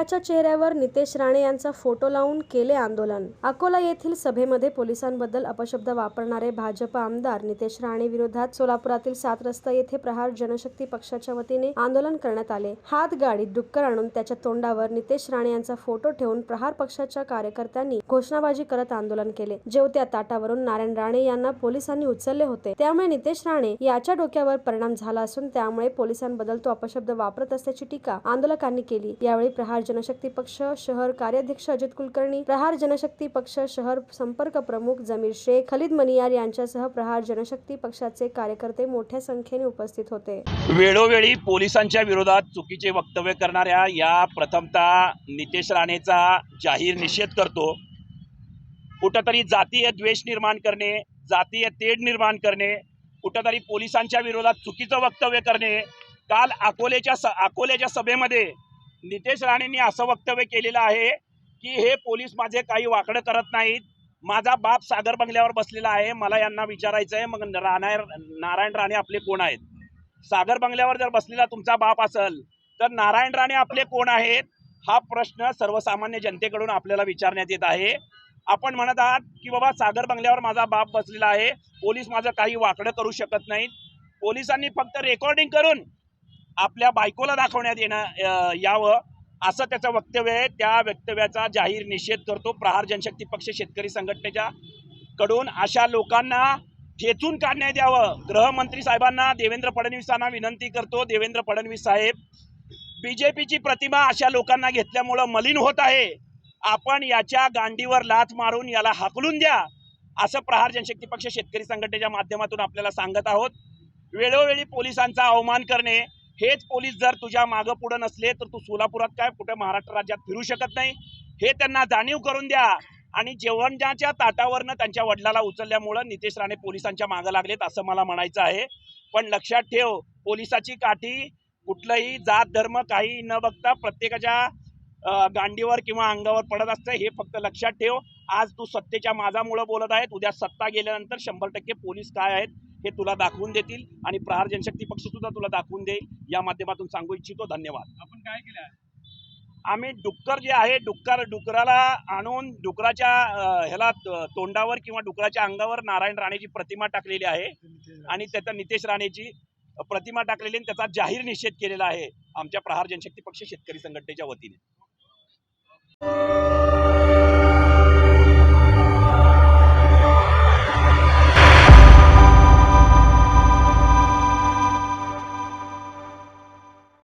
भयाच्या चेहऱ्यावर नितेश राणे यांचा फोटो लावून केले आंदोलन। अकोला येथील सभेमध्ये पोलिसांबद्दल अपशब्द वापरणारे भाजप आमदार नितेश राणे विरोधात सोलापुरातील 7 रस्ता येथे प्रहार जनशक्ती पक्षाच्या वतीने आंदोलन करण्यात आले। हातगाडीत डुक्कर आणून त्याच्या तोंडावर नितेश राणे यांचा फोटो ठेवून प्रहार पक्षाच्या कार्यकर्त्यांनी घोषणाबाजी करत आंदोलन केले। जेवत्या ताटावरून नारायण राणे यांना पोलिसांनी उचलले होते, त्यामुळे नितेश राणे याच्या डोक्यावर परिणाम झाला असून त्यामुळे पोलिसांबद्दल तो अपशब्द वापरत असल्याची टीका आंदोलकांनी केली। यावेळी प्रहार जनशक्ती पक्ष शहर कार्याध्यक्ष अजित कुलकर्णी, प्रहार जनशक्ती पक्ष शहर संपर्क प्रमुख जमीर शेख, खलीद मनियार यांच्यासह प्रहार जनशक्ती पक्षाचे कार्यकर्ते मोठ्या संख्येने उपस्थित होते। वेळोवेळी पोलिसांच्या विरोधात चुकीचे वक्तव्य करणाऱ्या या प्रथमतः नितेश राणेचा जाहीर निषेध करतो। कुठेतरी जातीय द्वेष निर्माण करणे, जातीय तेढ निर्माण करणे, कुठेतरी पोलिसांच्या विरोधात चुकीचं वक्तव्य करणे। काल अकोल्याच्या सभेमध्ये नितेश राणेंनी असं वक्तव्य केलेलं आहे की हे पोलीस माझे काही वाकडं करत नाहीत, माझा बाप सागर बंगल्यावर बसलेला आहे, मला यांना विचारायचं आहे मग नारायण राणे आपले कोण आहेत? सागर बंगल्यावर जर बसलेला तुमचा बाप असेल तर नारायण राणे आपले कोण आहेत हा प्रश्न सर्वसामान्य जनतेकडून आपल्याला विचारण्यात येत आहे। आपण म्हणत आहात की बाबा सागर बंगल्यावर माझा बाप बसलेला आहे, पोलीस माझं काही वाकडं करू शकत नाहीत। पोलिसांनी फक्त रेकॉर्डिंग करून आपल्या बायकोला दाखवण्यात यावं असं त्याचं वक्तव्य आहे। त्या वक्तव्याचा जाहीर निषेध करतो। प्रहार जनशक्ती पक्ष शेतकरी संघटनेच्या कडून अशा लोकांना ठेचून काढण्यात यावं। गृहमंत्री साहेबांना, देवेंद्र फडणवीसांना विनंती करतो, देवेंद्र फडणवीस साहेब, बीजेपीची प्रतिमा अशा लोकांना घेतल्यामुळं मलिन होत आहे, आपण याच्या गांडीवर लाथ मारून याला हाकलून द्या असं प्रहार जनशक्ती पक्ष शेतकरी संघटनेच्या माध्यमातून आपल्याला सांगत आहोत। वेळोवेळी पोलिसांचा अवमान करणे, हेच पोलीस जर तुझ्या मागं पुढं नसले तर तू सोलापुरात काय कुठे महाराष्ट्र राज्यात फिरू शकत नाही, हे त्यांना जाणीव करून द्या। आणि जेवणाच्या ताटावरनं त्यांच्या वडिलाला उचलल्यामुळं नितेश राणे पोलिसांच्या मागं लागलेत असं मला म्हणायचं आहे। पण लक्षात ठेव, पोलिसाची काठी कुठलंही जात धर्म काही न बघता प्रत्येकाच्या गांडीवर किंवा अंगावर पडत असतं, हे फक्त लक्षात ठेव। आज तू सत्तेच्या माझामुळं बोलत आहेत, उद्या सत्ता गेल्यानंतर 100% पोलीस काय आहेत हे तुला दाखवून देतील आणि प्रहार जनशक्ती पक्ष सुद्धा तुला दाखवून देईल, या माध्यमातून सांगू इच्छितो। धन्यवाद। आपण काय केलं? आम्ही डुक्कर जे आहे डुकराला आणून डुकराच्या ह्याला तोंडावर किंवा डुकराच्या अंगावर नारायण राणेची प्रतिमा टाकलेली आहे आणि त्याचा नितेश राणेची प्रतिमा टाकलेली आणि त्याचा जाहीर निषेध केलेला आहे आमच्या प्रहार जनशक्ती पक्ष शेतकरी संघटनेच्या वतीने।